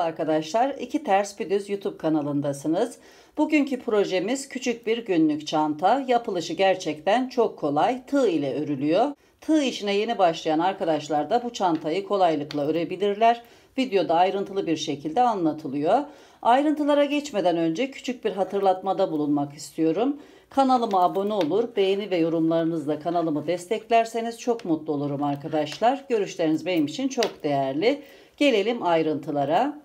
arkadaşlar, İki Ters Bir Düz YouTube kanalındasınız. Bugünkü projemiz küçük bir günlük çanta. Yapılışı gerçekten çok kolay. Tığ ile örülüyor. Tığ işine yeni başlayan arkadaşlar da bu çantayı kolaylıkla örebilirler. Videoda ayrıntılı bir şekilde anlatılıyor. Ayrıntılara geçmeden önce küçük bir hatırlatmada bulunmak istiyorum. Kanalıma abone olur, beğeni ve yorumlarınızla kanalımı desteklerseniz çok mutlu olurum arkadaşlar. Görüşleriniz benim için çok değerli. Gelelim ayrıntılara.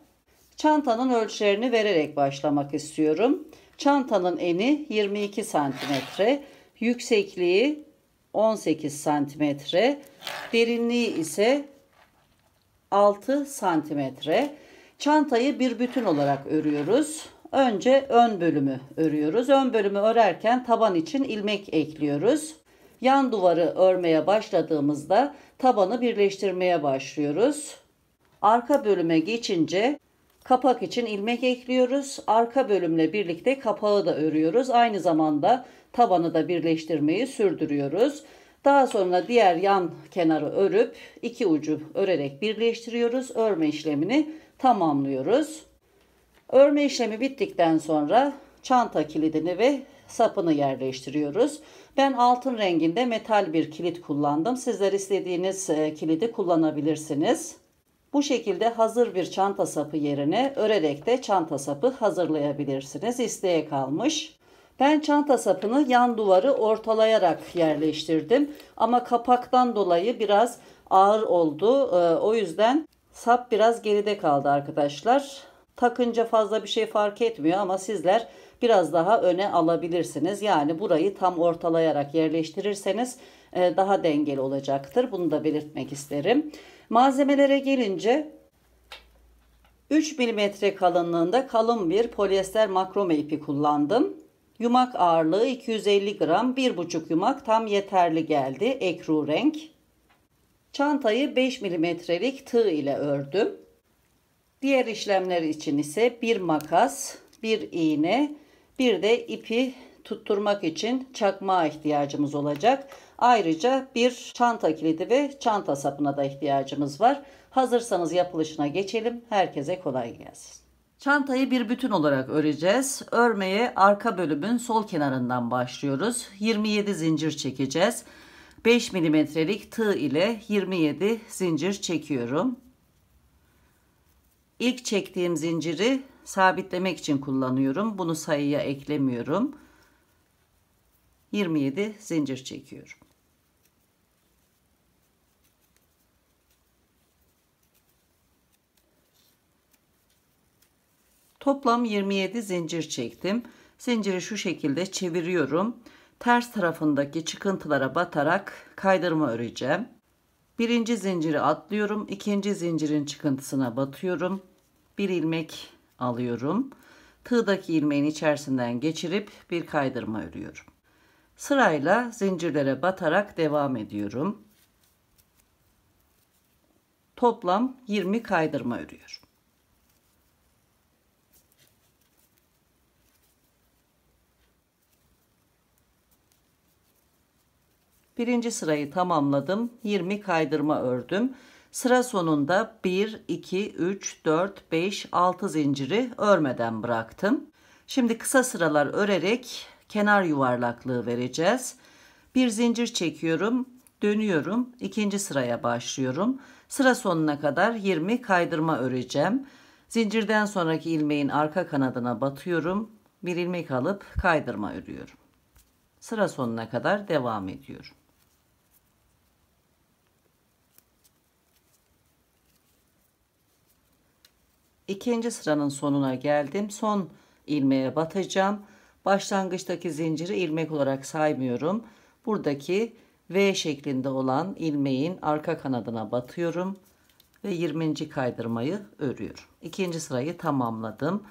Çantanın ölçülerini vererek başlamak istiyorum. Çantanın eni 22 santimetre, yüksekliği 18 santimetre, derinliği ise 6 santimetre. Çantayı bir bütün olarak örüyoruz. Önce ön bölümü örüyoruz. Ön bölümü örerken taban için ilmek ekliyoruz. Yan duvarı örmeye başladığımızda tabanı birleştirmeye başlıyoruz. Arka bölüme geçince kapak için ilmek ekliyoruz. Arka bölümle birlikte kapağı da örüyoruz. Aynı zamanda tabanı da birleştirmeyi sürdürüyoruz. Daha sonra diğer yan kenarı örüp iki ucu örerek birleştiriyoruz. Örme işlemini tamamlıyoruz. Örme işlemi bittikten sonra çanta kilidini ve sapını yerleştiriyoruz. Ben altın renginde metal bir kilit kullandım. Sizler istediğiniz kilidi kullanabilirsiniz. Bu şekilde hazır bir çanta sapı yerine örerek de çanta sapı hazırlayabilirsiniz. İsteğe kalmış. Ben çanta sapını yan duvarı ortalayarak yerleştirdim. Ama kapaktan dolayı biraz ağır oldu. O yüzden sap biraz geride kaldı arkadaşlar. Takınca fazla bir şey fark etmiyor ama sizler biraz daha öne alabilirsiniz. Yani burayı tam ortalayarak yerleştirirseniz daha dengeli olacaktır. Bunu da belirtmek isterim. Malzemelere gelince 3 milimetre kalınlığında kalın bir polyester makrome ipi kullandım. Yumak ağırlığı 250 gram, 1,5 yumak tam yeterli geldi. Ekru renk. Çantayı 5 milimetrelik tığ ile ördüm. Diğer işlemler için ise bir makas, bir iğne, bir de ipi tutturmak için çakmağa ihtiyacımız olacak. Ayrıca bir çanta kilidi ve çanta sapına da ihtiyacımız var. Hazırsanız yapılışına geçelim. Herkese kolay gelsin. Çantayı bir bütün olarak öreceğiz. Örmeye arka bölümün sol kenarından başlıyoruz. 27 zincir çekeceğiz. 5 milimetrelik tığ ile 27 zincir çekiyorum. İlk çektiğim zinciri sabitlemek için kullanıyorum. Bunu sayıya eklemiyorum. 27 zincir çekiyorum. Toplam 27 zincir çektim. Zinciri şu şekilde çeviriyorum. Ters tarafındaki çıkıntılara batarak kaydırma öreceğim. Birinci zinciri atlıyorum. İkinci zincirin çıkıntısına batıyorum. Bir ilmek alıyorum. Tığdaki ilmeğin içerisinden geçirip bir kaydırma örüyorum. Sırayla zincirlere batarak devam ediyorum. Toplam 20 kaydırma örüyorum. Birinci sırayı tamamladım. 20 kaydırma ördüm. Sıra sonunda 1, 2, 3, 4, 5, 6 zinciri örmeden bıraktım. Şimdi kısa sıralar örerek kenar yuvarlaklığı vereceğiz. Bir zincir çekiyorum, dönüyorum, ikinci sıraya başlıyorum. Sıra sonuna kadar 20 kaydırma öreceğim. Zincirden sonraki ilmeğin arka kanadına batıyorum. Bir ilmek alıp kaydırma örüyorum. Sıra sonuna kadar devam ediyorum. İkinci sıranın sonuna geldim. Son ilmeğe batacağım. Başlangıçtaki zinciri ilmek olarak saymıyorum. Buradaki V şeklinde olan ilmeğin arka kanadına batıyorum ve 20. kaydırmayı örüyorum. İkinci sırayı tamamladım.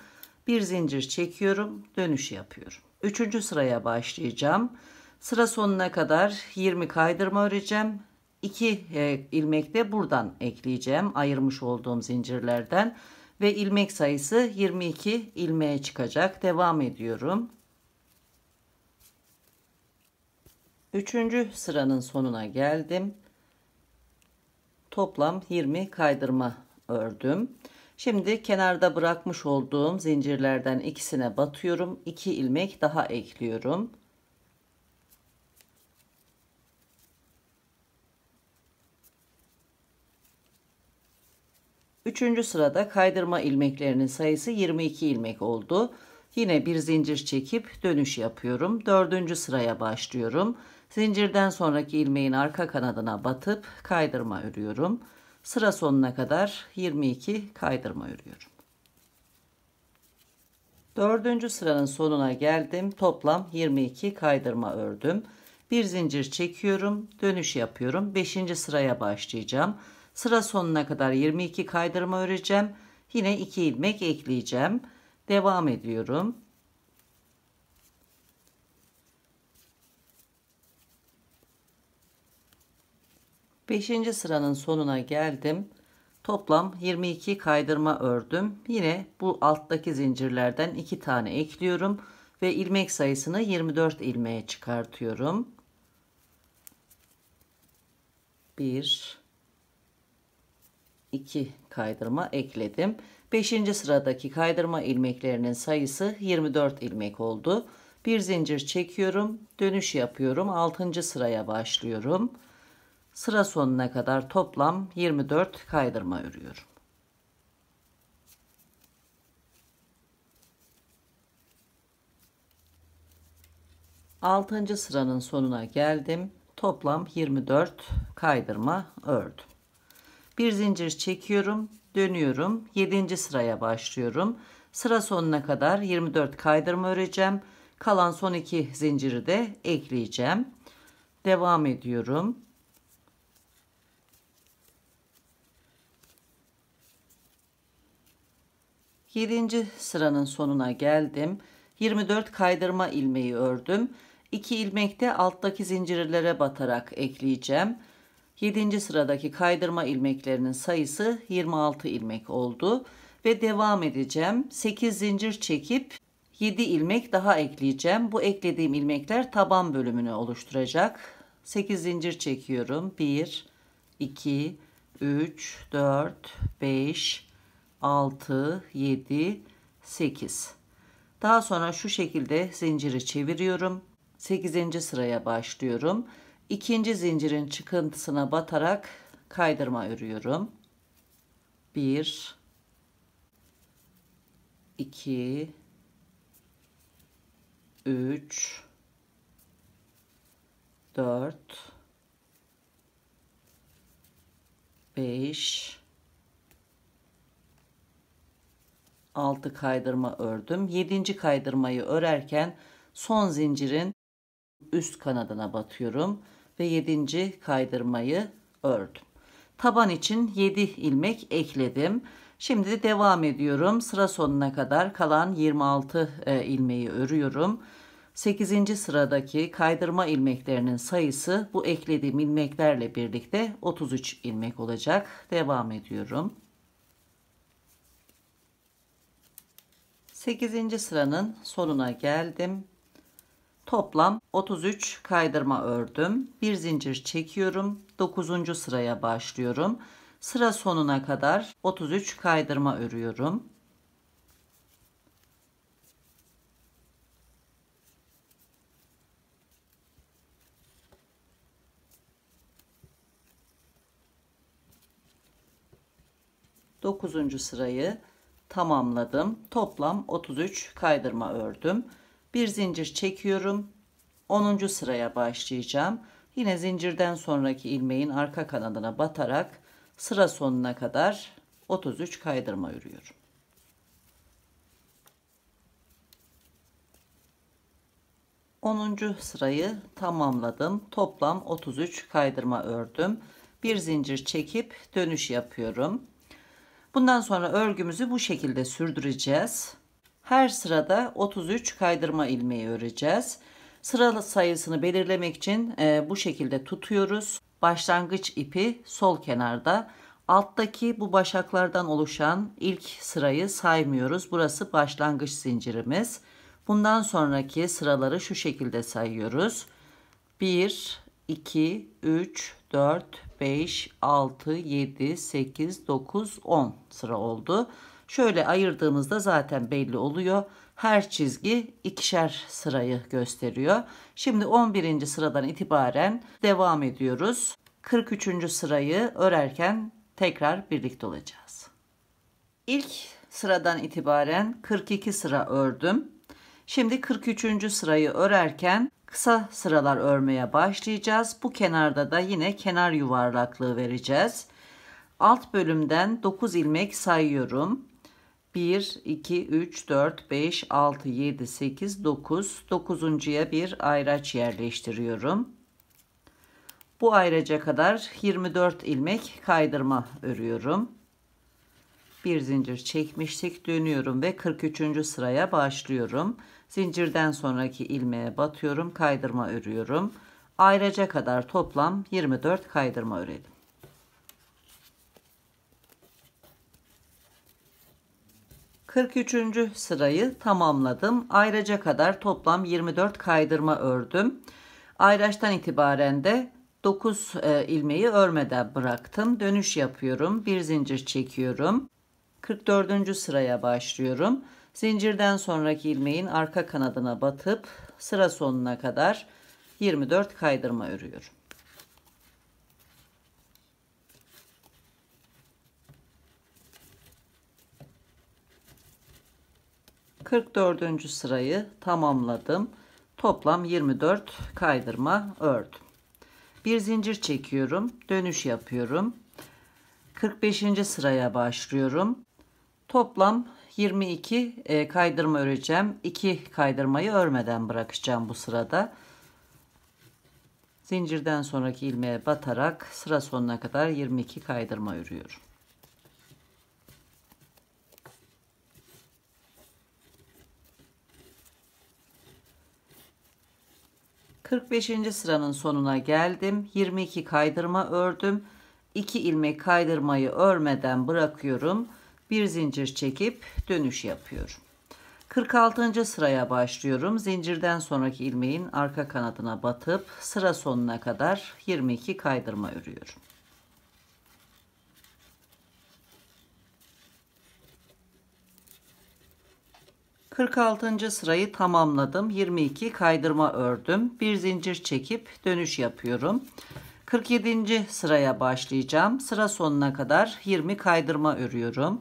Bir zincir çekiyorum, dönüş yapıyorum. Üçüncü sıraya başlayacağım. Sıra sonuna kadar 20 kaydırma öreceğim. 2 ilmek de buradan ekleyeceğim ayırmış olduğum zincirlerden. Ve ilmek sayısı 22 ilmeğe çıkacak. Devam ediyorum. Üçüncü sıranın sonuna geldim. Toplam 20 kaydırma ördüm. Şimdi kenarda bırakmış olduğum zincirlerden ikisine batıyorum. 2 ilmek daha ekliyorum. Üçüncü sırada kaydırma ilmeklerinin sayısı 22 ilmek oldu. Yine bir zincir çekip dönüş yapıyorum. Dördüncü sıraya başlıyorum. Zincirden sonraki ilmeğin arka kanadına batıp kaydırma örüyorum. Sıra sonuna kadar 22 kaydırma örüyorum. Dördüncü sıranın sonuna geldim. Toplam 22 kaydırma ördüm. Bir zincir çekiyorum, dönüş yapıyorum. Beşinci sıraya başlayacağım. Sıra sonuna kadar 22 kaydırma öreceğim. Yine 2 ilmek ekleyeceğim. Devam ediyorum. Beşinci sıranın sonuna geldim. Toplam 22 kaydırma ördüm. Yine bu alttaki zincirlerden 2 tane ekliyorum ve ilmek sayısını 24 ilmeğe çıkartıyorum. 1 2 kaydırma ekledim. 5. sıradaki kaydırma ilmeklerinin sayısı 24 ilmek oldu. Bir zincir çekiyorum, dönüş yapıyorum. 6. sıraya başlıyorum. Sıra sonuna kadar toplam 24 kaydırma örüyorum. Altıncı sıranın sonuna geldim. Toplam 24 kaydırma ördüm. Bir zincir çekiyorum, dönüyorum. 7. sıraya başlıyorum. Sıra sonuna kadar 24 kaydırma öreceğim. Kalan son 2 zinciri de ekleyeceğim. Devam ediyorum. Yedinci sıranın sonuna geldim. 24 kaydırma ilmeği ördüm. 2 ilmek de alttaki zincirlere batarak ekleyeceğim. 7. sıradaki kaydırma ilmeklerinin sayısı 26 ilmek oldu ve devam edeceğim. 8 zincir çekip 7 ilmek daha ekleyeceğim. Bu eklediğim ilmekler taban bölümünü oluşturacak. 8 zincir çekiyorum. 1 2 3 4 5 6 7 8. Daha sonra şu şekilde zinciri çeviriyorum. 8. sıraya başlıyorum. İkinci zincirin çıkıntısına batarak kaydırma örüyorum. 1 2 3 4 5 6 kaydırma ördüm. 7. kaydırmayı örerken son zincirin üst kanadına batıyorum ve 7. kaydırmayı ördüm. Taban için 7 ilmek ekledim. Şimdi devam ediyorum. Sıra sonuna kadar kalan 26 ilmeği örüyorum. 8. sıradaki kaydırma ilmeklerinin sayısı bu eklediğim ilmeklerle birlikte 33 ilmek olacak. Devam ediyorum. 8. sıranın sonuna geldim. Toplam 33 kaydırma ördüm. Bir zincir çekiyorum. 9. sıraya başlıyorum. Sıra sonuna kadar 33 kaydırma örüyorum. Dokuzuncu sırayı tamamladım. Toplam 33 kaydırma ördüm. Bir zincir çekiyorum. 10. sıraya başlayacağım. Yine zincirden sonraki ilmeğin arka kanadına batarak sıra sonuna kadar 33 kaydırma örüyorum. Onuncu sırayı tamamladım. Toplam 33 kaydırma ördüm. Bir zincir çekip dönüş yapıyorum. Bundan sonra örgümüzü bu şekilde sürdüreceğiz. Her sırada 33 kaydırma ilmeği öreceğiz. Sıra sayısını belirlemek için bu şekilde tutuyoruz. Başlangıç ipi sol kenarda. Alttaki bu başaklardan oluşan ilk sırayı saymıyoruz. Burası başlangıç zincirimiz. Bundan sonraki sıraları şu şekilde sayıyoruz. 1, 2, 3, 4, 5, 6, 7, 8, 9, 10 sıra oldu. Şöyle ayırdığımızda zaten belli oluyor. Her çizgi ikişer sırayı gösteriyor. Şimdi 11. sıradan itibaren devam ediyoruz. 43. sırayı örerken tekrar birlikte olacağız. İlk sıradan itibaren 42 sıra ördüm. Şimdi 43. sırayı örerken kısa sıralar örmeye başlayacağız. Bu kenarda da yine kenar yuvarlaklığı vereceğiz. Alt bölümden 9 ilmek sayıyorum. 1, 2, 3, 4, 5, 6, 7, 8, 9. 9'uncuya bir ayraç yerleştiriyorum. Bu ayraca kadar 24 ilmek kaydırma örüyorum. Bir zincir çekmiştik, dönüyorum ve 43. sıraya başlıyorum. Zincirden sonraki ilmeğe batıyorum, kaydırma örüyorum. Ayraca kadar toplam 24 kaydırma örelim. ...43. sırayı tamamladım. Ayraca kadar toplam 24 kaydırma ördüm. Ayraçtan itibaren de 9 ilmeği örmeden bıraktım. Dönüş yapıyorum. Bir zincir çekiyorum. 44. sıraya başlıyorum. Zincirden sonraki ilmeğin arka kanadına batıp sıra sonuna kadar 24 kaydırma örüyorum. ...44. sırayı tamamladım. Toplam 24 kaydırma ördüm. Bir zincir çekiyorum. Dönüş yapıyorum. 45. sıraya başlıyorum. Toplam 22 kaydırma öreceğim. 2 kaydırmayı örmeden bırakacağım bu sırada. Zincirden sonraki ilmeğe batarak sıra sonuna kadar 22 kaydırma örüyorum. ...45. sıranın sonuna geldim. 22 kaydırma ördüm. 2 ilmek kaydırmayı örmeden bırakıyorum. Bir zincir çekip dönüş yapıyorum. 46. sıraya başlıyorum. Zincirden sonraki ilmeğin arka kanadına batıp sıra sonuna kadar 22 kaydırma örüyorum. ...46. sırayı tamamladım. 22 kaydırma ördüm. Bir zincir çekip dönüş yapıyorum. 47. sıraya başlayacağım. Sıra sonuna kadar 20 kaydırma örüyorum.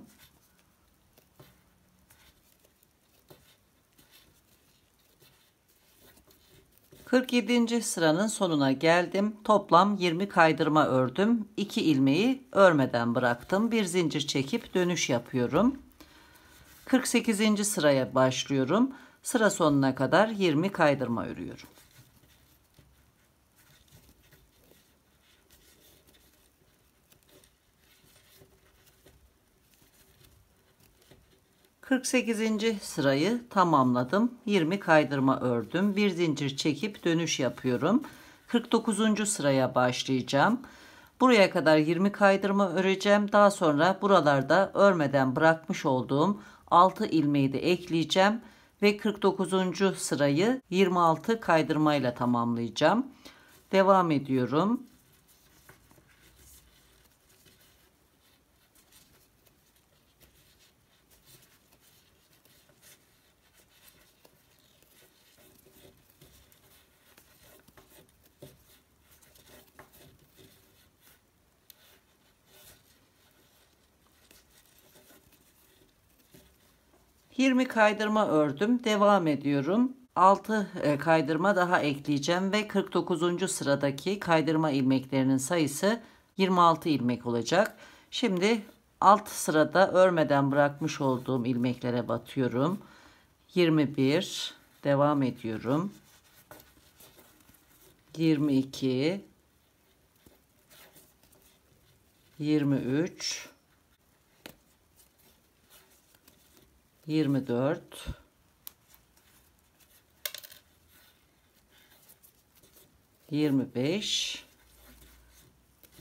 47. sıranın sonuna geldim. Toplam 20 kaydırma ördüm. 2 ilmeği örmeden bıraktım. Bir zincir çekip dönüş yapıyorum. 48. sıraya başlıyorum. Sıra sonuna kadar 20 kaydırma örüyorum. 48. sırayı tamamladım. 20 kaydırma ördüm. Bir zincir çekip dönüş yapıyorum. 49. sıraya başlayacağım. Buraya kadar 20 kaydırma öreceğim. Daha sonra buralarda örmeden bırakmış olduğum 6 ilmeği de ekleyeceğim ve 49. sırayı 26 kaydırma ile tamamlayacağım. Devam ediyorum. 20 kaydırma ördüm. Devam ediyorum. 6 kaydırma daha ekleyeceğim ve 49. sıradaki kaydırma ilmeklerinin sayısı 26 ilmek olacak. Şimdi alt sırada örmeden bırakmış olduğum ilmeklere batıyorum. 21, devam ediyorum. 22, 23, 24, 25,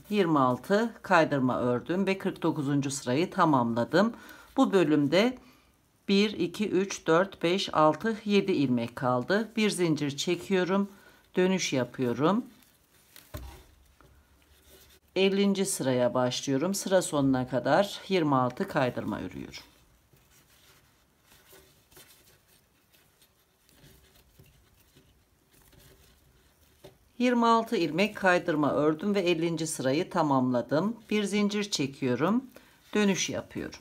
26 kaydırma ördüm ve 49. sırayı tamamladım. Bu bölümde 1, 2, 3, 4, 5, 6, 7 ilmek kaldı. Bir zincir çekiyorum. Dönüş yapıyorum. 50. sıraya başlıyorum. Sıra sonuna kadar 26 kaydırma örüyorum. 26 ilmek kaydırma ördüm ve 50. sırayı tamamladım. Bir zincir çekiyorum. Dönüş yapıyorum.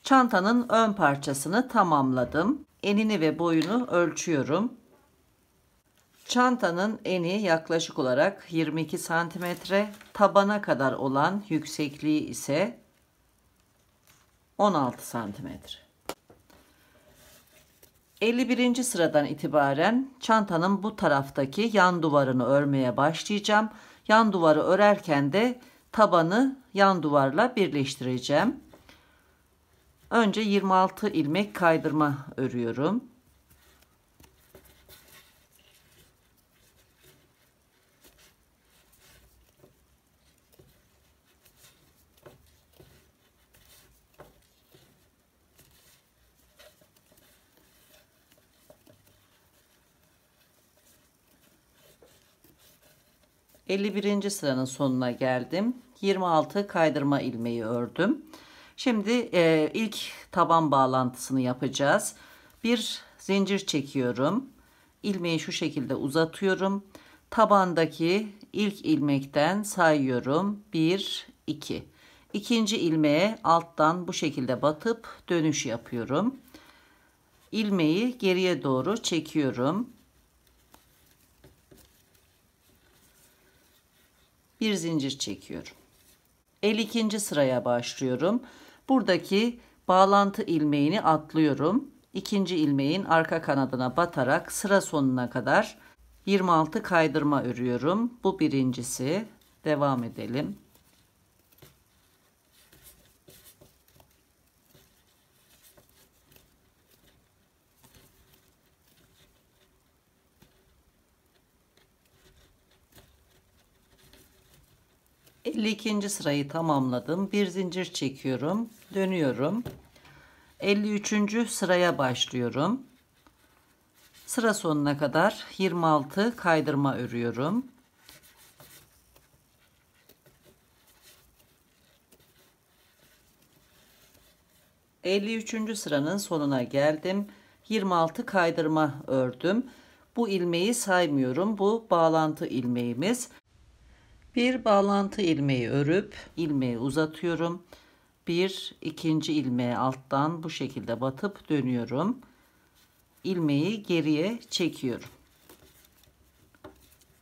Çantanın ön parçasını tamamladım. Enini ve boyunu ölçüyorum. Çantanın eni yaklaşık olarak 22 santimetre, tabana kadar olan yüksekliği ise 16 santimetre. 51. sıradan itibaren çantanın bu taraftaki yan duvarını örmeye başlayacağım. Yan duvarı örerken de tabanı yan duvarla birleştireceğim. Önce 26 ilmek kaydırma örüyorum. ...51. sıranın sonuna geldim. 26 kaydırma ilmeği ördüm. Şimdi ilk taban bağlantısını yapacağız. Bir zincir çekiyorum. İlmeği şu şekilde uzatıyorum. Tabandaki ilk ilmekten sayıyorum. 1, 2. İkinci ilmeğe alttan bu şekilde batıp dönüş yapıyorum. İlmeği geriye doğru çekiyorum. Bir zincir çekiyorum. 52. sıraya başlıyorum. Buradaki bağlantı ilmeğini atlıyorum. İkinci ilmeğin arka kanadına batarak sıra sonuna kadar 26 kaydırma örüyorum. Bu birincisi. Devam edelim. ...52. sırayı tamamladım. Bir zincir çekiyorum. Dönüyorum. 53. sıraya başlıyorum. Sıra sonuna kadar 26 kaydırma örüyorum. ...53. sıranın sonuna geldim. 26 kaydırma ördüm. Bu ilmeği saymıyorum. Bu bağlantı ilmeğimiz. Bir bağlantı ilmeği örüp ilmeği uzatıyorum. Bir ikinci ilmeğe alttan bu şekilde batıp dönüyorum. İlmeği geriye çekiyorum.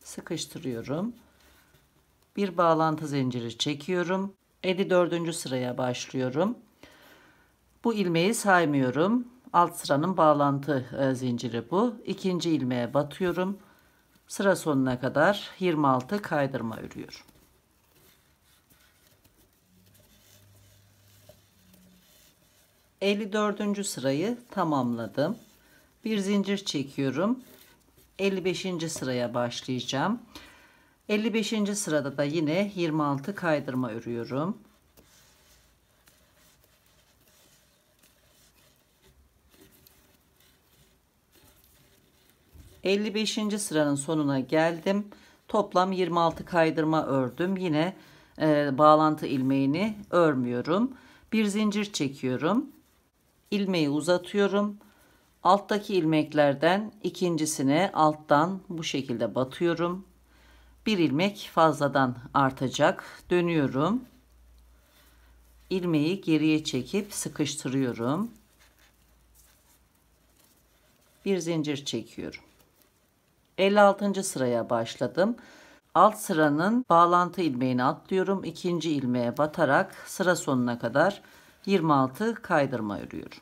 Sıkıştırıyorum. Bir bağlantı zinciri çekiyorum. 54. sıraya başlıyorum. Bu ilmeği saymıyorum. Alt sıranın bağlantı zinciri bu. İkinci ilmeğe batıyorum. Sıra sonuna kadar 26 kaydırma örüyorum. ...54. sırayı tamamladım. Bir zincir çekiyorum. 55. sıraya başlayacağım. 55. sırada da yine 26 kaydırma örüyorum. ...55. sıranın sonuna geldim. Toplam 26 kaydırma ördüm. Yine bağlantı ilmeğini örmüyorum. Bir zincir çekiyorum. İlmeği uzatıyorum. Alttaki ilmeklerden ikincisine alttan bu şekilde batıyorum. Bir ilmek fazladan artacak. Dönüyorum. İlmeği geriye çekip sıkıştırıyorum. Bir zincir çekiyorum. 56. sıraya başladım. Alt sıranın bağlantı ilmeğini atlıyorum. İkinci ilmeğe batarak sıra sonuna kadar 26 kaydırma örüyorum.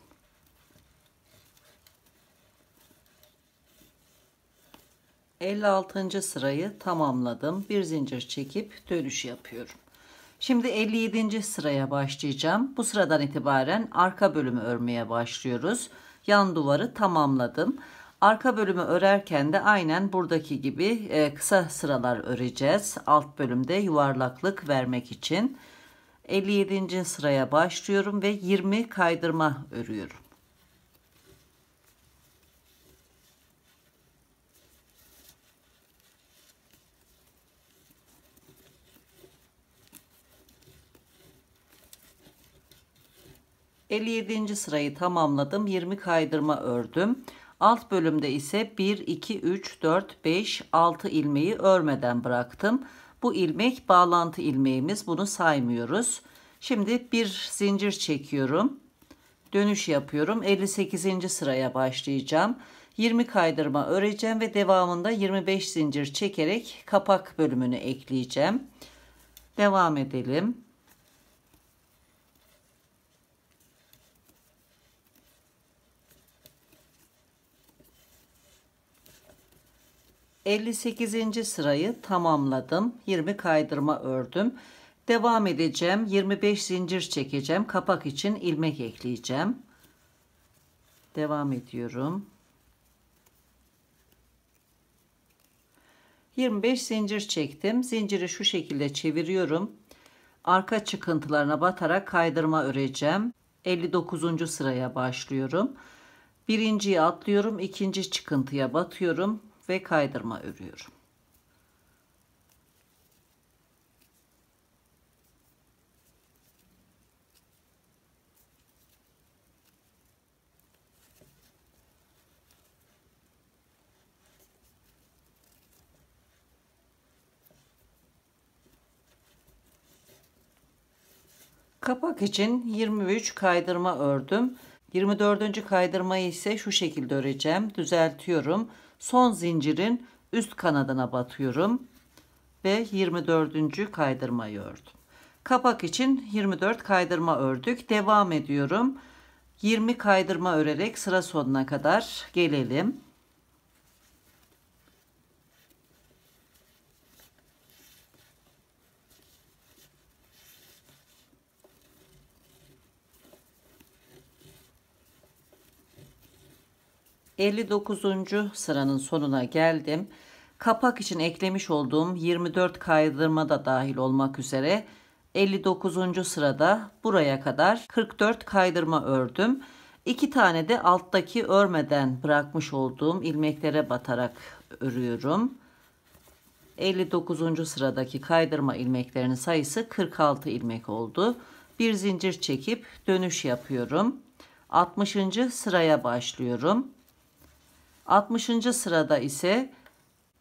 ...56. sırayı tamamladım. Bir zincir çekip dönüş yapıyorum. Şimdi 57. sıraya başlayacağım. Bu sıradan itibaren arka bölümü örmeye başlıyoruz. Yan duvarı tamamladım. Arka bölümü örerken de aynen buradaki gibi kısa sıralar öreceğiz. Alt bölümde yuvarlaklık vermek için. 57. sıraya başlıyorum ve 20 kaydırma örüyorum. 57. sırayı tamamladım. 20 kaydırma ördüm. Alt bölümde ise 1, 2, 3, 4, 5, 6 ilmeği örmeden bıraktım. Bu ilmek bağlantı ilmeğimiz. Bunu saymıyoruz. Şimdi bir zincir çekiyorum. Dönüş yapıyorum. 58. sıraya başlayacağım. 20 kaydırma öreceğim ve devamında 25 zincir çekerek kapak bölümünü ekleyeceğim. Devam edelim. ...58. sırayı tamamladım. 20 kaydırma ördüm. Devam edeceğim. 25 zincir çekeceğim. Kapak için ilmek ekleyeceğim. Devam ediyorum. 25 zincir çektim. Zinciri şu şekilde çeviriyorum. Arka çıkıntılarına batarak kaydırma öreceğim. 59. sıraya başlıyorum. Birinciyi atlıyorum. İkinci çıkıntıya batıyorum ve kaydırma örüyorum. Kapak için 23 kaydırma ördüm. 24. kaydırmayı ise şu şekilde öreceğim. Düzeltiyorum. Son zincirin üst kanadına batıyorum ve 24. kaydırmayı ördüm. Kapak için 24 kaydırma ördük. Devam ediyorum. 20 kaydırma örerek sıra sonuna kadar gelelim. ...59. sıranın sonuna geldim. Kapak için eklemiş olduğum 24 kaydırma da dahil olmak üzere 59. sırada buraya kadar 44 kaydırma ördüm. 2 tane de alttaki örmeden bırakmış olduğum ilmeklere batarak örüyorum. 59. sıradaki kaydırma ilmeklerinin sayısı 46 ilmek oldu. Bir zincir çekip dönüş yapıyorum. 60. sıraya başlıyorum. 60. sırada ise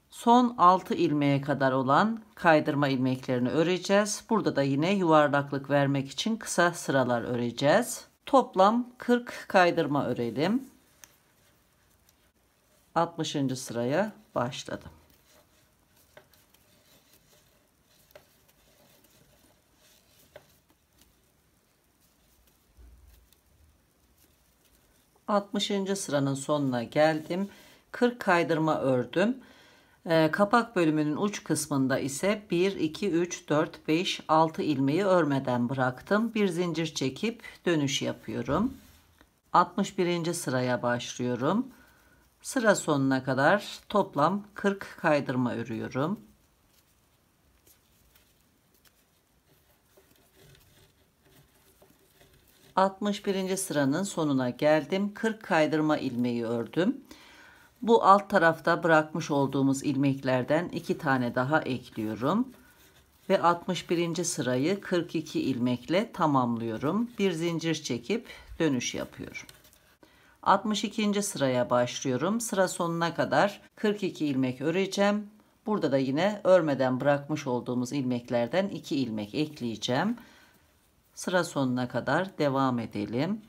son 6 ilmeğe kadar olan kaydırma ilmeklerini öreceğiz. Burada da yine yuvarlaklık vermek için kısa sıralar öreceğiz. Toplam 40 kaydırma örelim. 60. sıraya başladım. ...60. sıranın sonuna geldim. 40 kaydırma ördüm. Kapak bölümünün uç kısmında ise 1, 2, 3, 4, 5, 6 ilmeği örmeden bıraktım. Bir zincir çekip dönüş yapıyorum. 61. sıraya başlıyorum. Sıra sonuna kadar toplam 40 kaydırma örüyorum. ...61. sıranın sonuna geldim. 40 kaydırma ilmeği ördüm. Bu alt tarafta bırakmış olduğumuz ilmeklerden 2 tane daha ekliyorum. Ve 61. sırayı 42 ilmekle tamamlıyorum. Bir zincir çekip dönüş yapıyorum. 62. sıraya başlıyorum. Sıra sonuna kadar 42 ilmek öreceğim. Burada da yine örmeden bırakmış olduğumuz ilmeklerden 2 ilmek ekleyeceğim. Sıra sonuna kadar devam edelim.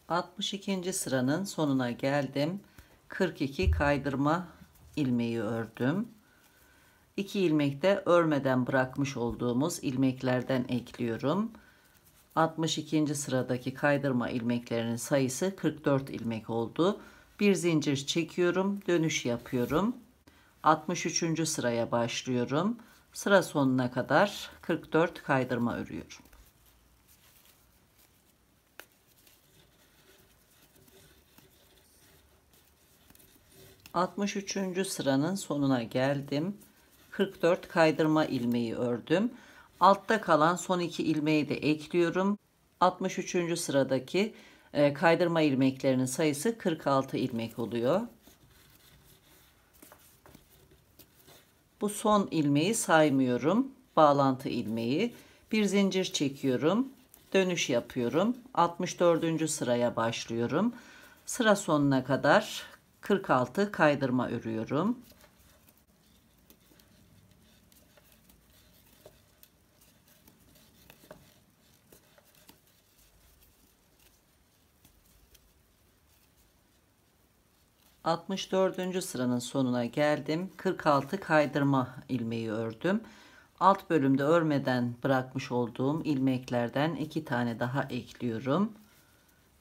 ...62. sıranın sonuna geldim. 42 kaydırma ilmeği ördüm. 2 ilmek de örmeden bırakmış olduğumuz ilmeklerden ekliyorum. 62. sıradaki kaydırma ilmeklerinin sayısı 44 ilmek oldu. Bir zincir çekiyorum, dönüş yapıyorum. 63. sıraya başlıyorum. Sıra sonuna kadar 44 kaydırma örüyorum. 63. sıranın sonuna geldim. 44 kaydırma ilmeği ördüm. Altta kalan son 2 ilmeği de ekliyorum. 63. sıradaki kaydırma ilmeklerinin sayısı 46 ilmek oluyor. Bu son ilmeği saymıyorum. Bağlantı ilmeği. Bir zincir çekiyorum. Dönüş yapıyorum. 64. sıraya başlıyorum. Sıra sonuna kadar 46 kaydırma örüyorum. ...64. sıranın sonuna geldim. 46 kaydırma ilmeği ördüm. Alt bölümde örmeden bırakmış olduğum ilmeklerden 2 tane daha ekliyorum.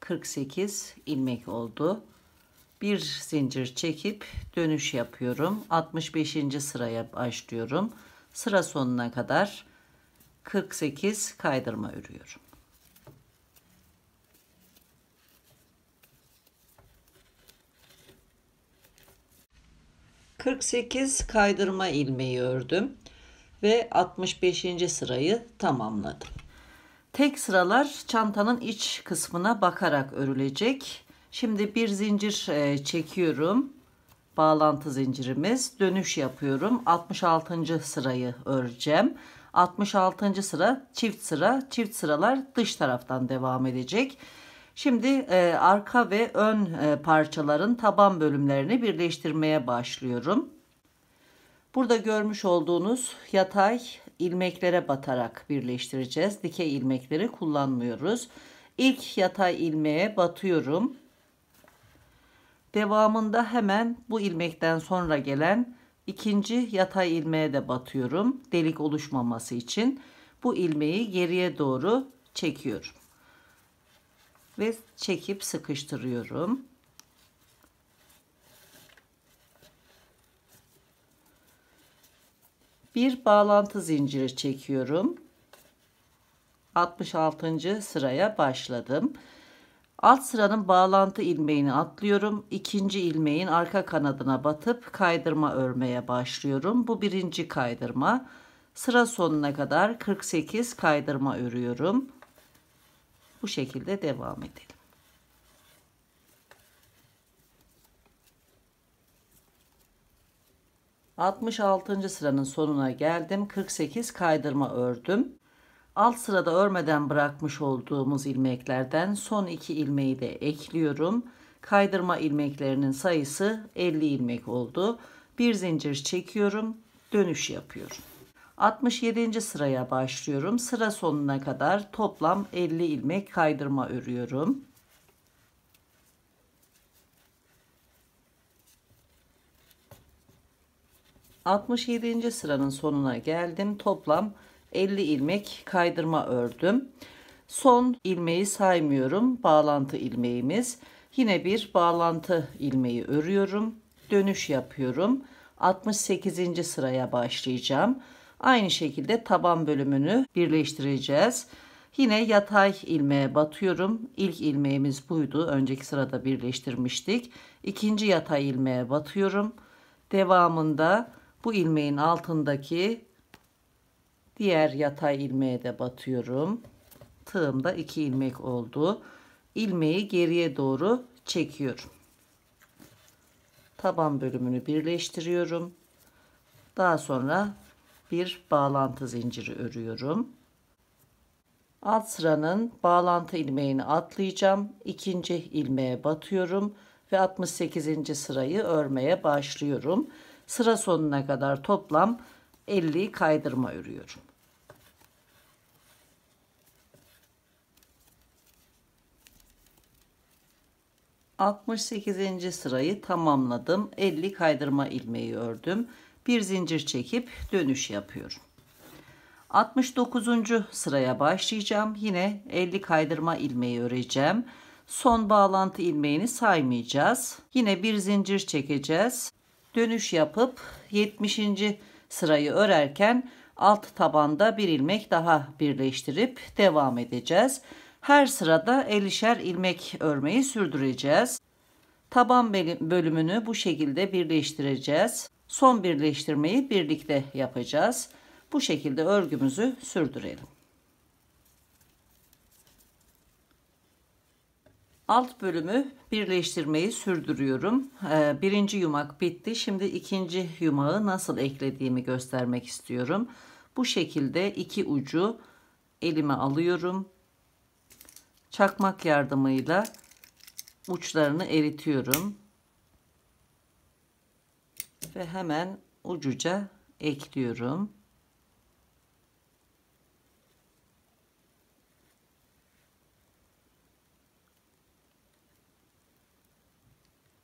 48 ilmek oldu. Bir zincir çekip dönüş yapıyorum. 65. sıraya başlıyorum. Sıra sonuna kadar 48 kaydırma örüyorum. ...48 kaydırma ilmeği ördüm ve 65. sırayı tamamladım. Tek sıralar çantanın iç kısmına bakarak örülecek. Şimdi bir zincir çekiyorum. Bağlantı zincirimiz. Dönüş yapıyorum. 66. sırayı öreceğim. 66. sıra çift sıra. Çift sıralar dış taraftan devam edecek. Şimdi arka ve ön parçaların taban bölümlerini birleştirmeye başlıyorum. Burada görmüş olduğunuz yatay ilmeklere batarak birleştireceğiz. Dikey ilmekleri kullanmıyoruz. İlk yatay ilmeğe batıyorum. Devamında hemen bu ilmekten sonra gelen ikinci yatay ilmeğe de batıyorum. Delik oluşmaması için bu ilmeği geriye doğru çekiyorum. Ve çekip sıkıştırıyorum. Bir bağlantı zinciri çekiyorum. 66. sıraya başladım. Alt sıranın bağlantı ilmeğini atlıyorum. İkinci ilmeğin arka kanadına batıp kaydırma örmeye başlıyorum. Bu birinci kaydırma. Sıra sonuna kadar 48 kaydırma örüyorum. Bu şekilde devam edelim. ...66. sıranın sonuna geldim. 48 kaydırma ördüm. Alt sırada örmeden bırakmış olduğumuz ilmeklerden son 2 ilmeği de ekliyorum. Kaydırma ilmeklerinin sayısı 50 ilmek oldu. Bir zincir çekiyorum. Dönüş yapıyorum. 67. sıraya başlıyorum. Sıra sonuna kadar toplam 50 ilmek kaydırma örüyorum. ...67. sıranın sonuna geldim. Toplam 50 ilmek kaydırma ördüm. Son ilmeği saymıyorum. Bağlantı ilmeğimiz. Yine bir bağlantı ilmeği örüyorum. Dönüş yapıyorum. 68. sıraya başlayacağım. Aynı şekilde taban bölümünü birleştireceğiz. Yine yatay ilmeğe batıyorum. İlk ilmeğimiz buydu. Önceki sırada birleştirmiştik. İkinci yatay ilmeğe batıyorum. Devamında bu ilmeğin altındaki diğer yatay ilmeğe de batıyorum. Tığımda 2 ilmek oldu. İlmeği geriye doğru çekiyorum. Taban bölümünü birleştiriyorum. Daha sonra bir bağlantı zinciri örüyorum. Alt sıranın bağlantı ilmeğini atlayacağım. İkinci ilmeğe batıyorum ve 68. sırayı örmeye başlıyorum. Sıra sonuna kadar toplam 50 kaydırma örüyorum. ...68. sırayı tamamladım. 50 kaydırma ilmeği ördüm. Bir zincir çekip dönüş yapıyorum. 69. sıraya başlayacağım. Yine 50 kaydırma ilmeği öreceğim. Son bağlantı ilmeğini saymayacağız. Yine bir zincir çekeceğiz. Dönüş yapıp 70. sırayı örerken alt tabanda bir ilmek daha birleştirip devam edeceğiz. Her sırada 50'şer ilmek örmeyi sürdüreceğiz. Taban bölümünü bu şekilde birleştireceğiz. Son birleştirmeyi birlikte yapacağız. Bu şekilde örgümüzü sürdürelim. Alt bölümü birleştirmeyi sürdürüyorum. Birinci yumak bitti. Şimdi ikinci yumağı nasıl eklediğimi göstermek istiyorum. Bu şekilde iki ucu elime alıyorum. Çakmak yardımıyla uçlarını eritiyorum. Ve hemen ucuca ekliyorum.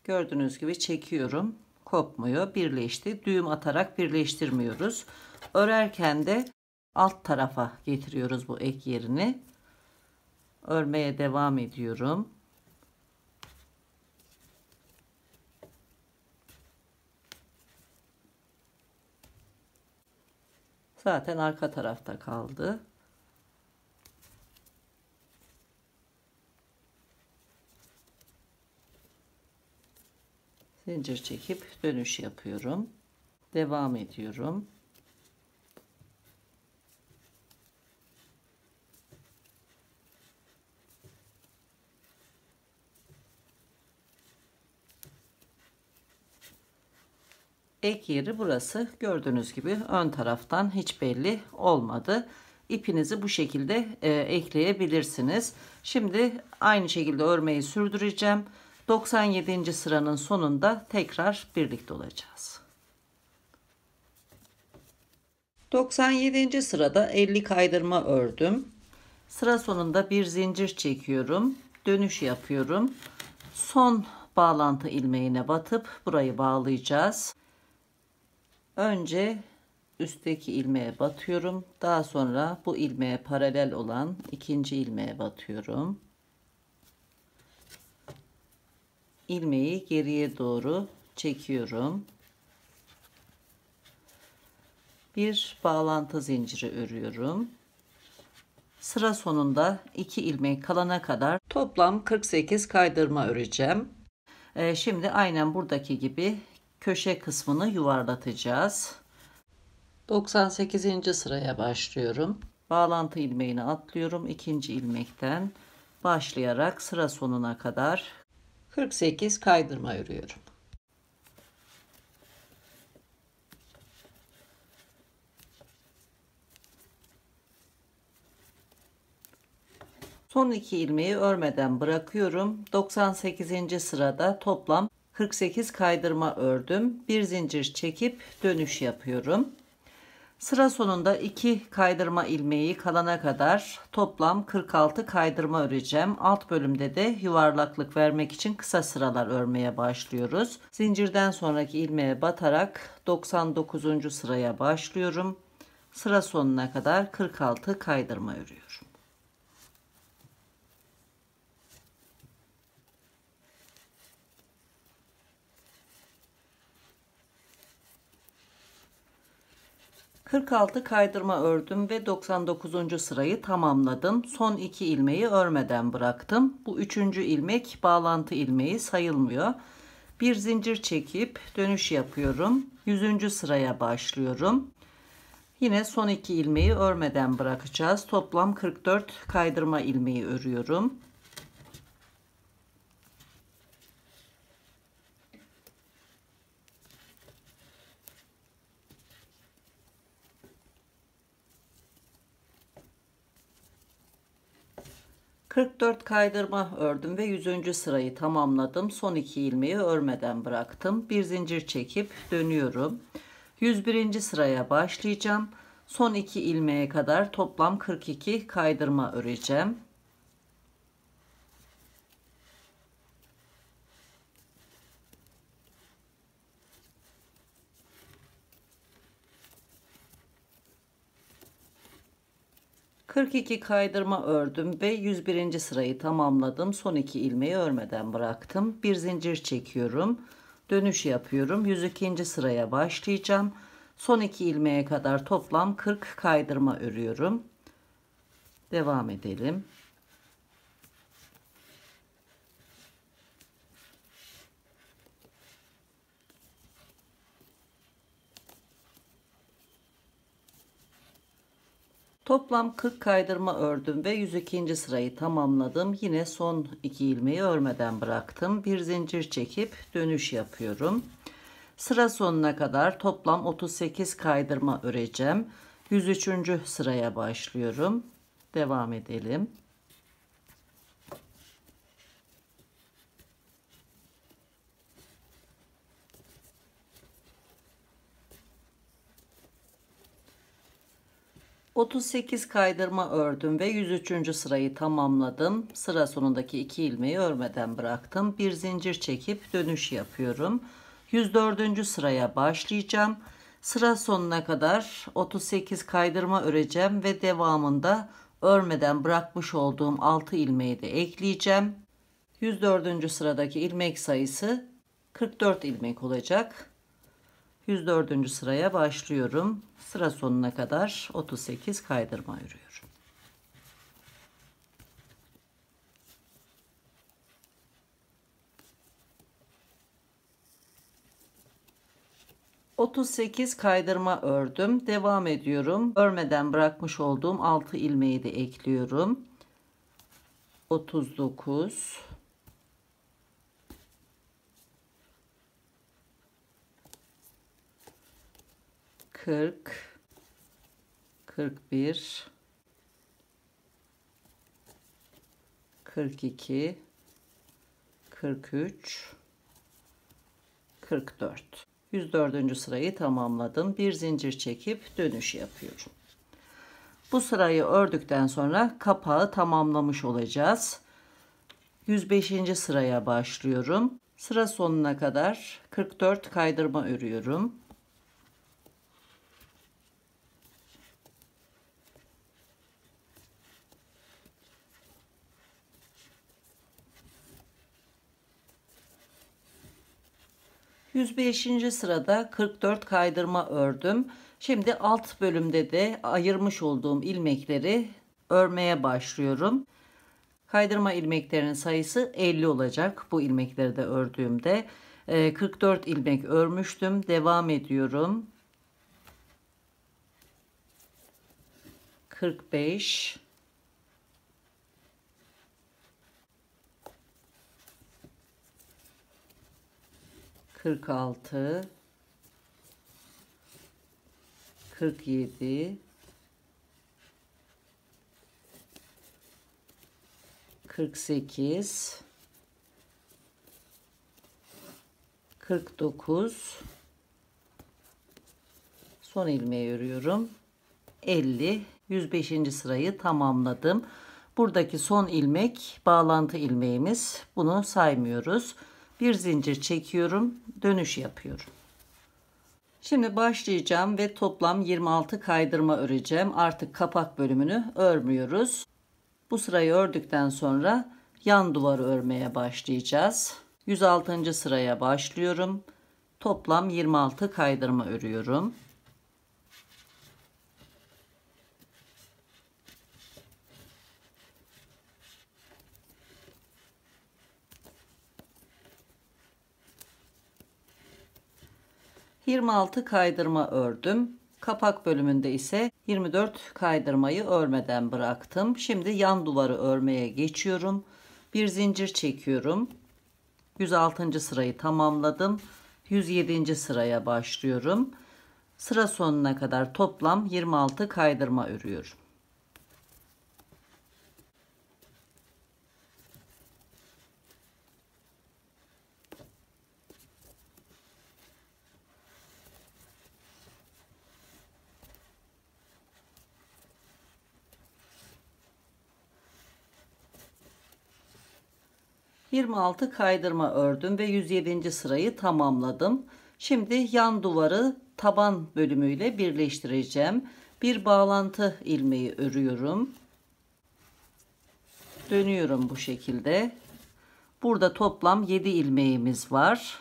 Gördüğünüz gibi çekiyorum. Kopmuyor. Birleşti. Düğüm atarak birleştirmiyoruz. Örerken de alt tarafa getiriyoruz bu ek yerini. Örmeye devam ediyorum. Zaten arka tarafta kaldı. Zincir çekip dönüş yapıyorum. Devam ediyorum. Ek yeri burası. Gördüğünüz gibi ön taraftan hiç belli olmadı. İpinizi bu şekilde ekleyebilirsiniz. Şimdi aynı şekilde örmeyi sürdüreceğim. 97. sıranın sonunda tekrar birlikte olacağız. 97. sırada 50 kaydırma ördüm. Sıra sonunda bir zincir çekiyorum. Dönüş yapıyorum. Son bağlantı ilmeğine batıp burayı bağlayacağız. Önce üstteki ilmeğe batıyorum. Daha sonra bu ilmeğe paralel olan ikinci ilmeğe batıyorum. İlmeği geriye doğru çekiyorum. Bir bağlantı zinciri örüyorum. Sıra sonunda 2 ilmek kalana kadar toplam 48 kaydırma öreceğim. Şimdi aynen buradaki gibi köşe kısmını yuvarlatacağız. 98. sıraya başlıyorum. Bağlantı ilmeğini atlıyorum. İkinci ilmekten başlayarak sıra sonuna kadar 48 kaydırma örüyorum. Son 2 ilmeği örmeden bırakıyorum. 98. sırada toplam 48 kaydırma ördüm. Bir zincir çekip dönüş yapıyorum. Sıra sonunda 2 kaydırma ilmeği kalana kadar toplam 46 kaydırma öreceğim. Alt bölümde de yuvarlaklık vermek için kısa sıralar örmeye başlıyoruz. Zincirden sonraki ilmeğe batarak 99. sıraya başlıyorum. Sıra sonuna kadar 46 kaydırma örüyorum. ...46 kaydırma ördüm ve 99. sırayı tamamladım. Son 2 ilmeği örmeden bıraktım. Bu 3. ilmek bağlantı ilmeği sayılmıyor. Bir zincir çekip dönüş yapıyorum. 100. sıraya başlıyorum. Yine son 2 ilmeği örmeden bırakacağız. Toplam 44 kaydırma ilmeği örüyorum. ...44 kaydırma ördüm ve 100. sırayı tamamladım. Son 2 ilmeği örmeden bıraktım. Bir zincir çekip dönüyorum. 101. sıraya başlayacağım. Son 2 ilmeğe kadar toplam 42 kaydırma öreceğim. ...42 kaydırma ördüm ve 101. sırayı tamamladım. Son 2 ilmeği örmeden bıraktım. Bir zincir çekiyorum. Dönüş yapıyorum. 102. sıraya başlayacağım. Son 2 ilmeğe kadar toplam 40 kaydırma örüyorum. Devam edelim. Toplam 40 kaydırma ördüm ve 102. sırayı tamamladım. Yine son 2 ilmeği örmeden bıraktım. Bir zincir çekip dönüş yapıyorum. Sıra sonuna kadar toplam 38 kaydırma öreceğim. 103. sıraya başlıyorum. Devam edelim. ...38 kaydırma ördüm ve 103. sırayı tamamladım. Sıra sonundaki 2 ilmeği örmeden bıraktım. Bir zincir çekip dönüş yapıyorum. 104. sıraya başlayacağım. Sıra sonuna kadar 38 kaydırma öreceğim ve devamında örmeden bırakmış olduğum 6 ilmeği de ekleyeceğim. 104. sıradaki ilmek sayısı 44 ilmek olacak. 104. sıraya başlıyorum. Sıra sonuna kadar 38 kaydırma örüyorum. 38 kaydırma ördüm. Devam ediyorum. Örmeden bırakmış olduğum 6 ilmeği de ekliyorum. 39 40 41 42 43 44. 104. sırayı tamamladım. Bir zincir çekip dönüş yapıyorum. Bu sırayı ördükten sonra kapağı tamamlamış olacağız. 105. sıraya başlıyorum. Sıra sonuna kadar 44 kaydırma örüyorum. ...105. sırada 44 kaydırma ördüm. Şimdi alt bölümde de ayırmış olduğum ilmekleri örmeye başlıyorum. Kaydırma ilmeklerinin sayısı 50 olacak. Bu ilmekleri de ördüğümde 44 ilmek örmüştüm. Devam ediyorum. 45 46 47 48 49 son ilmeği örüyorum. 50. 105. sırayı tamamladım. Buradaki son ilmek bağlantı ilmeğimiz. Bunu saymıyoruz. Bir zincir çekiyorum, dönüş yapıyorum. Şimdi başlayacağım ve toplam 26 kaydırma öreceğim. Artık kapak bölümünü örmüyoruz. Bu sırayı ördükten sonra yan duvarı örmeye başlayacağız. 106. sıraya başlıyorum. Toplam 26 kaydırma örüyorum. ...26 kaydırma ördüm. Kapak bölümünde ise 24 kaydırmayı örmeden bıraktım. Şimdi yan duvarı örmeye geçiyorum. Bir zincir çekiyorum. 106. sırayı tamamladım. 107. sıraya başlıyorum. Sıra sonuna kadar toplam 26 kaydırma örüyorum. ...26 kaydırma ördüm ve 107. sırayı tamamladım. Şimdi yan duvarı taban bölümüyle birleştireceğim. Bir bağlantı ilmeği örüyorum. Dönüyorum bu şekilde. Burada toplam 7 ilmeğimiz var.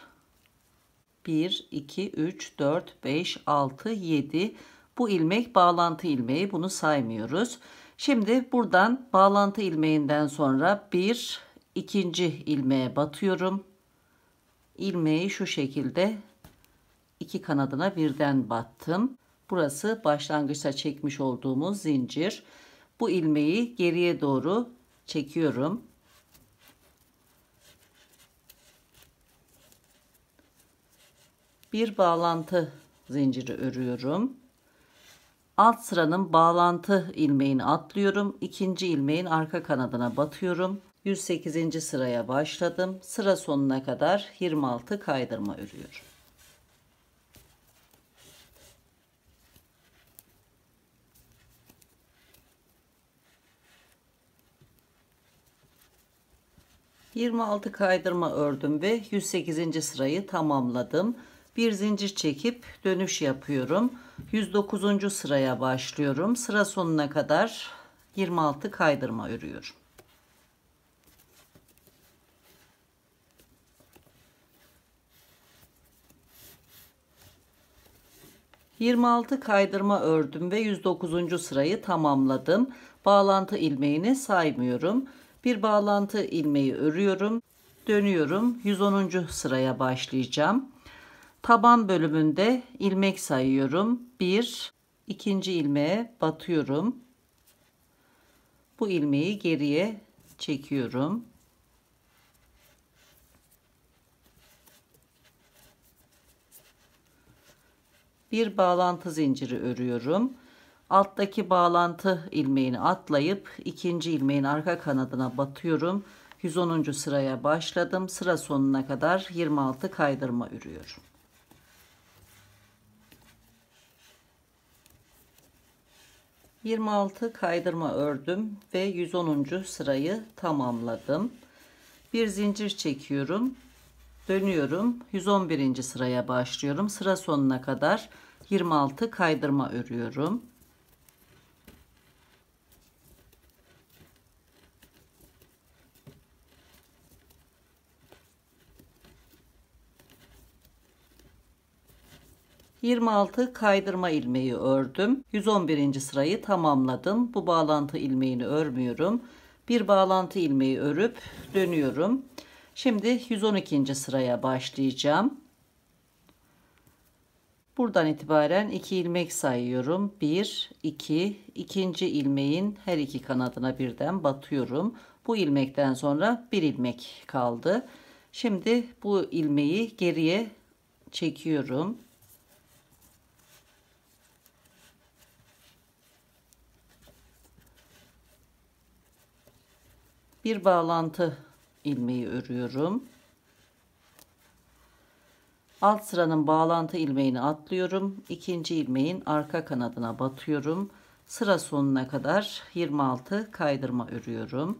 1, 2, 3, 4, 5, 6, 7. Bu ilmek bağlantı ilmeği. Bunu saymıyoruz. Şimdi buradan bağlantı ilmeğinden sonra bir ikinci ilmeğe batıyorum. İlmeği şu şekilde iki kanadına birden battım. Burası başlangıçta çekmiş olduğumuz zincir. Bu ilmeği geriye doğru çekiyorum. Bir bağlantı zinciri örüyorum. Alt sıranın bağlantı ilmeğini atlıyorum. İkinci ilmeğin arka kanadına batıyorum. 108. sıraya başladım. Sıra sonuna kadar 26 kaydırma örüyorum. ...26 kaydırma ördüm ve 108. sırayı tamamladım. Bir zincir çekip dönüş yapıyorum. 109. sıraya başlıyorum. Sıra sonuna kadar 26 kaydırma örüyorum. ...26 kaydırma ördüm ve 109. sırayı tamamladım. Bağlantı ilmeğini saymıyorum. Bir bağlantı ilmeği örüyorum. Dönüyorum. 110. sıraya başlayacağım. Taban bölümünde ilmek sayıyorum. 1, ikinci ilmeğe batıyorum. Bu ilmeği geriye çekiyorum. Bir bağlantı zinciri örüyorum. Alttaki bağlantı ilmeğini atlayıp ikinci ilmeğin arka kanadına batıyorum. 110. sıraya başladım. Sıra sonuna kadar 26 kaydırma örüyorum. ...26 kaydırma ördüm ve 110. sırayı tamamladım. Bir zincir çekiyorum. Dönüyorum. 111. sıraya başlıyorum. Sıra sonuna kadar 26 kaydırma örüyorum. ...26 kaydırma ilmeği ördüm. 111. sırayı tamamladım. Bu bağlantı ilmeğini örmüyorum. Bir bağlantı ilmeği örüp dönüyorum. Şimdi 112. sıraya başlayacağım. Buradan itibaren 2 ilmek sayıyorum. 1, 2, ikinci ilmeğin her iki kanadına birden batıyorum. Bu ilmekten sonra bir ilmek kaldı. Şimdi bu ilmeği geriye çekiyorum. Bir bağlantı ilmeği örüyorum. Alt sıranın bağlantı ilmeğini atlıyorum. İkinci ilmeğin arka kanadına batıyorum. Sıra sonuna kadar 26 kaydırma örüyorum.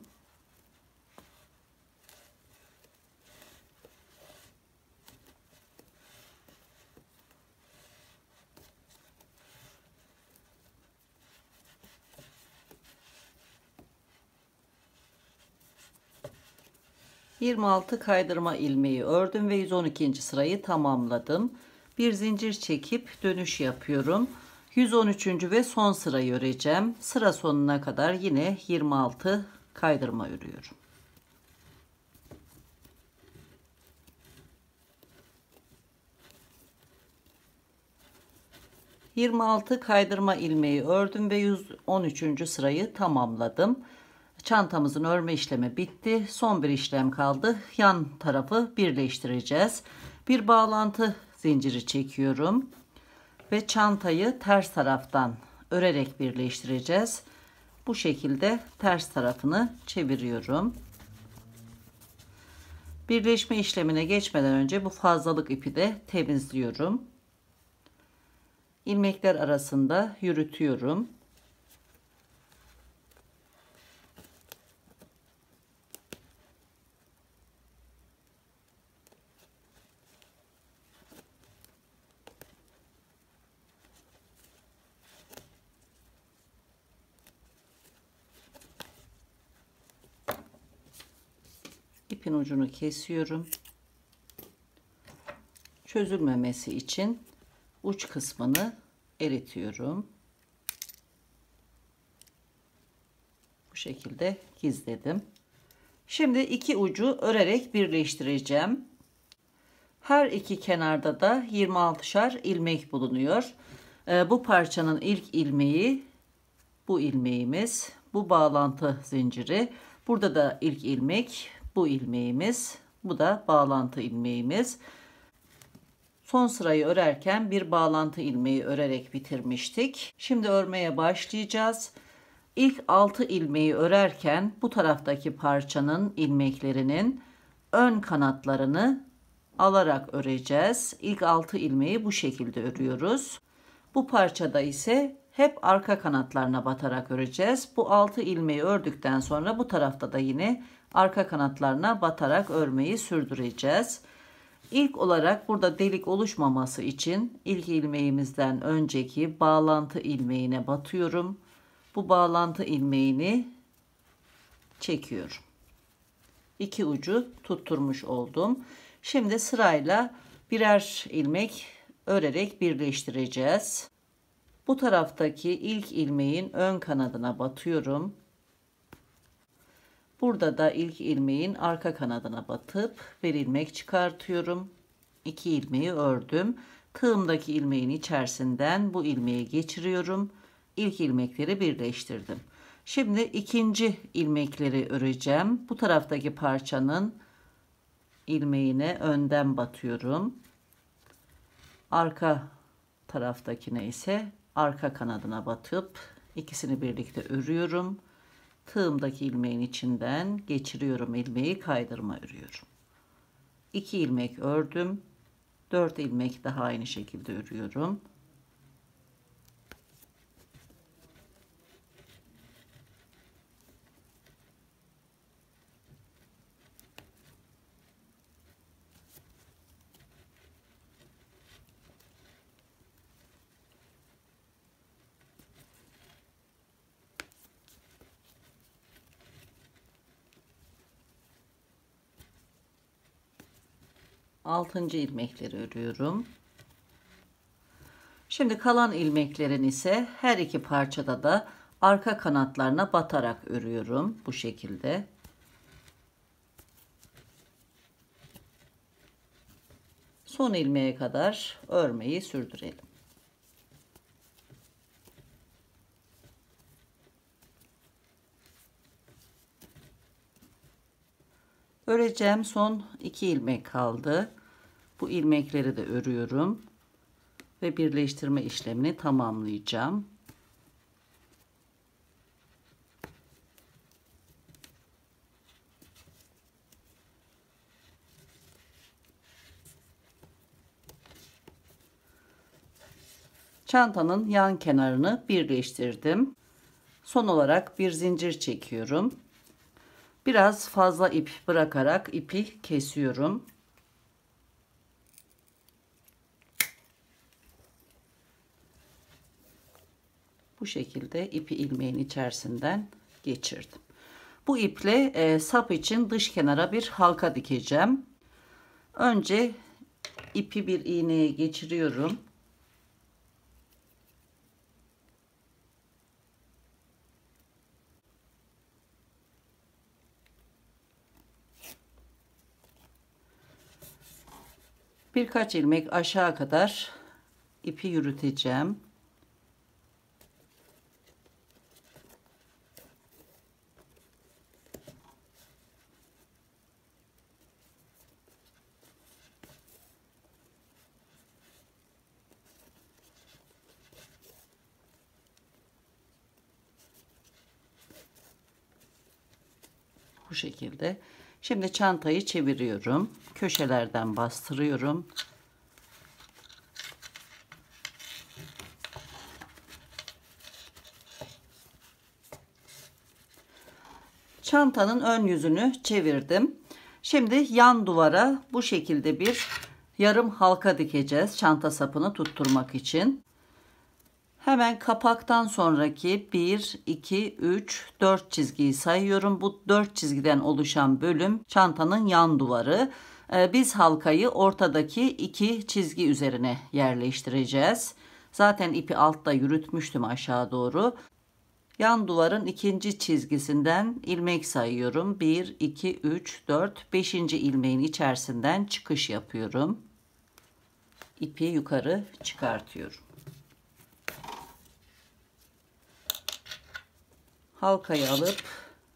...26 kaydırma ilmeği ördüm ve 112. sırayı tamamladım. Bir zincir çekip dönüş yapıyorum. 113. ve son sırayı öreceğim. Sıra sonuna kadar yine 26 kaydırma örüyorum. ...26 kaydırma ilmeği ördüm ve 113. sırayı tamamladım. Çantamızın örme işlemi bitti. Son bir işlem kaldı. Yan tarafı birleştireceğiz. Bir bağlantı zinciri çekiyorum ve çantayı ters taraftan örerek birleştireceğiz. Bu şekilde ters tarafını çeviriyorum. Birleşme işlemine geçmeden önce bu fazlalık ipi de temizliyorum. İlmekler arasında yürütüyorum. İpin ucunu kesiyorum. Çözülmemesi için uç kısmını eritiyorum. Bu şekilde gizledim. Şimdi iki ucu örerek birleştireceğim. Her iki kenarda da 26'şar ilmek bulunuyor. Bu parçanın ilk ilmeği bu ilmeğimiz. Bu bağlantı zinciri. Burada da ilk ilmek bu ilmeğimiz. Bu da bağlantı ilmeğimiz. Son sırayı örerken bir bağlantı ilmeği örerek bitirmiştik. Şimdi örmeye başlayacağız. İlk 6 ilmeği örerken bu taraftaki parçanın ilmeklerinin ön kanatlarını alarak öreceğiz. İlk 6 ilmeği bu şekilde örüyoruz. Bu parçada ise hep arka kanatlarına batarak öreceğiz. Bu 6 ilmeği ördükten sonra bu tarafta da yine arka kanatlarına batarak örmeyi sürdüreceğiz. İlk olarak burada delik oluşmaması için ilk ilmeğimizden önceki bağlantı ilmeğine batıyorum. Bu bağlantı ilmeğini çekiyorum. İki ucu tutturmuş oldum. Şimdi sırayla birer ilmek örerek birleştireceğiz. Bu taraftaki ilk ilmeğin ön kanadına batıyorum. Burada da ilk ilmeğin arka kanadına batıp bir ilmek çıkartıyorum. 2 ilmeği ördüm. Tığımdaki ilmeğin içerisinden bu ilmeği geçiriyorum. İlk ilmekleri birleştirdim. Şimdi ikinci ilmekleri öreceğim. Bu taraftaki parçanın ilmeğine önden batıyorum. Arka taraftakine ise arka kanadına batıp ikisini birlikte örüyorum. Tığımdaki ilmeğin içinden geçiriyorum, ilmeği kaydırma örüyorum. 2 ilmek ördüm. 4 ilmek daha aynı şekilde örüyorum. Altıncı ilmekleri örüyorum. Şimdi kalan ilmeklerin ise her iki parçada da arka kanatlarına batarak örüyorum bu şekilde. Son ilmeğe kadar örmeyi sürdürelim. Öreceğim son 2 ilmek kaldı. Bu ilmekleri de örüyorum ve birleştirme işlemini tamamlayacağım. Çantanın yan kenarını birleştirdim. Son olarak bir zincir çekiyorum. Biraz fazla ip bırakarak ipi kesiyorum. Bu şekilde ipi ilmeğin içerisinden geçirdim. Bu iple sap için dış kenara bir halka dikeceğim. Önce ipi bir iğneye geçiriyorum. Birkaç ilmek aşağı kadar ipi yürüteceğim. Bu şekilde. Şimdi çantayı çeviriyorum. Köşelerden bastırıyorum. Çantanın ön yüzünü çevirdim. Şimdi yan duvara bu şekilde bir yarım halka dikeceğiz. Çanta sapını tutturmak için. Hemen kapaktan sonraki 1, 2, 3, 4 çizgiyi sayıyorum. Bu 4 çizgiden oluşan bölüm çantanın yan duvarı. Biz halkayı ortadaki 2 çizgi üzerine yerleştireceğiz. Zaten ipi altta yürütmüştüm aşağı doğru. Yan duvarın ikinci çizgisinden ilmek sayıyorum. 1, 2, 3, 4, 5. ilmeğin içerisinden çıkış yapıyorum. İpi yukarı çıkartıyorum. Halkayı alıp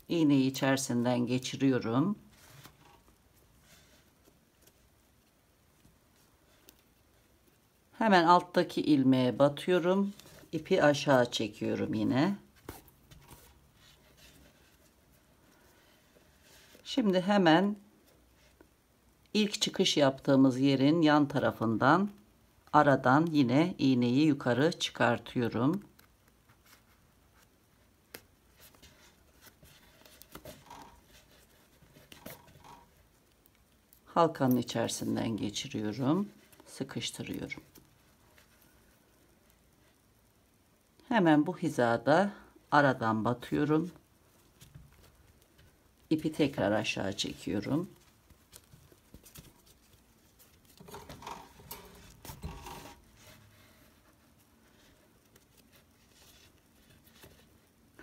iğneyi içerisinden geçiriyorum. Hemen alttaki ilmeğe batıyorum. İpi aşağı çekiyorum yine. Şimdi hemen ilk çıkış yaptığımız yerin yan tarafından aradan yine iğneyi yukarı çıkartıyorum. Halkanın içerisinden geçiriyorum. Sıkıştırıyorum. Hemen bu hizada aradan batıyorum. İpi tekrar aşağı çekiyorum.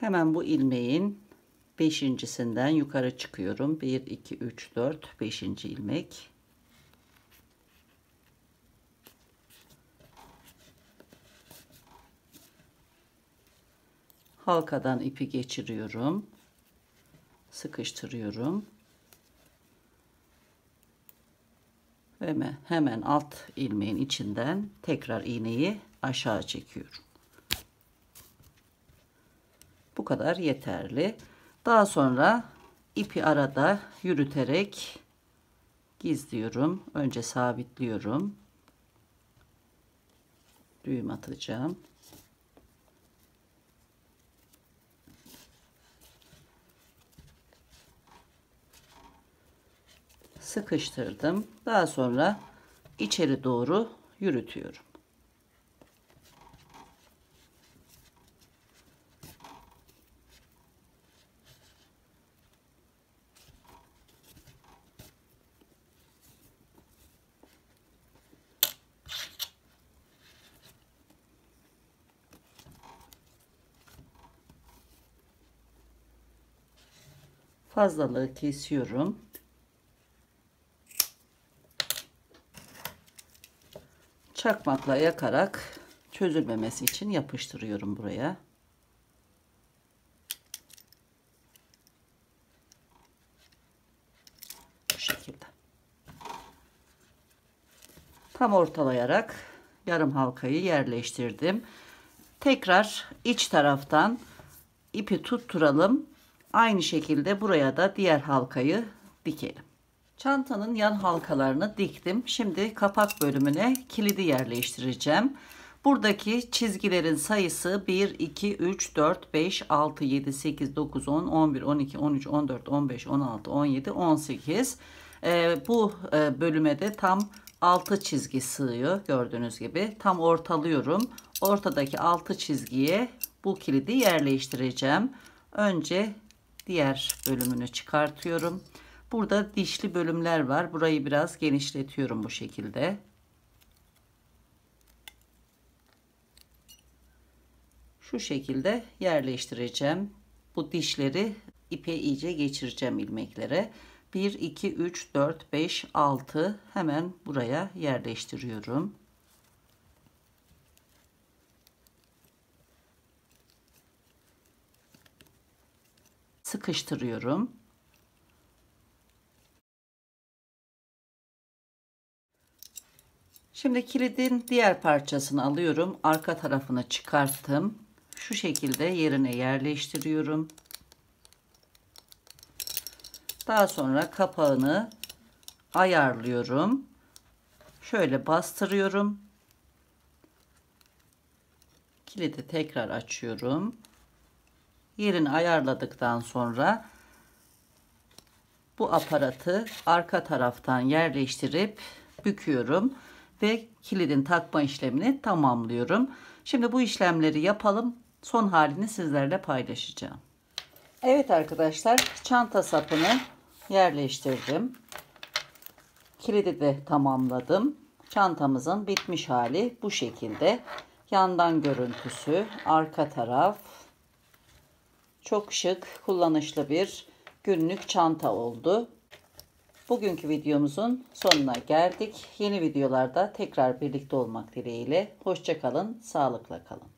Hemen bu ilmeğin beşincisinden yukarı çıkıyorum. 1, 2, 3, 4, 5. ilmek. Halkadan ipi geçiriyorum. Sıkıştırıyorum. Ve hemen alt ilmeğin içinden tekrar iğneyi aşağı çekiyorum. Bu kadar yeterli. Daha sonra ipi arada yürüterek gizliyorum. Önce sabitliyorum. Düğüm atacağım. Sıkıştırdım. Daha sonra içeri doğru yürütüyorum. Fazlalığı kesiyorum. Çakmakla yakarak çözülmemesi için yapıştırıyorum buraya. Bu şekilde. Tam ortalayarak yarım halkayı yerleştirdim. Tekrar iç taraftan ipi tutturalım. Aynı şekilde buraya da diğer halkayı dikelim. Çantanın yan halkalarını diktim. Şimdi kapak bölümüne kilidi yerleştireceğim. Buradaki çizgilerin sayısı 1, 2, 3, 4, 5, 6, 7, 8, 9, 10, 11, 12, 13, 14, 15, 16, 17, 18. Bu bölüme de tam 6 çizgi sığıyor. Gördüğünüz gibi tam ortalıyorum. Ortadaki 6 çizgiye bu kilidi yerleştireceğim. Önce diğer bölümünü çıkartıyorum. Burada dişli bölümler var. Burayı biraz genişletiyorum bu şekilde. Şu şekilde yerleştireceğim. Bu dişleri ipe iyice geçireceğim ilmeklere. 1, 2, 3, 4, 5, 6 hemen buraya yerleştiriyorum. Sıkıştırıyorum. Şimdi kilidin diğer parçasını alıyorum. Arka tarafını çıkarttım. Şu şekilde yerine yerleştiriyorum. Daha sonra kapağını ayarlıyorum. Şöyle bastırıyorum. Kilidi tekrar açıyorum. Yerini ayarladıktan sonra bu aparatı arka taraftan yerleştirip büküyorum ve kilidin takma işlemini tamamlıyorum. Şimdi bu işlemleri yapalım. Son halini sizlerle paylaşacağım. Evet arkadaşlar, çanta sapını yerleştirdim. Kilidi de tamamladım. Çantamızın bitmiş hali bu şekilde. Yandan görüntüsü, arka taraf. Çok şık, kullanışlı bir günlük çanta oldu. Bugünkü videomuzun sonuna geldik. Yeni videolarda tekrar birlikte olmak dileğiyle. Hoşça kalın, sağlıkla kalın.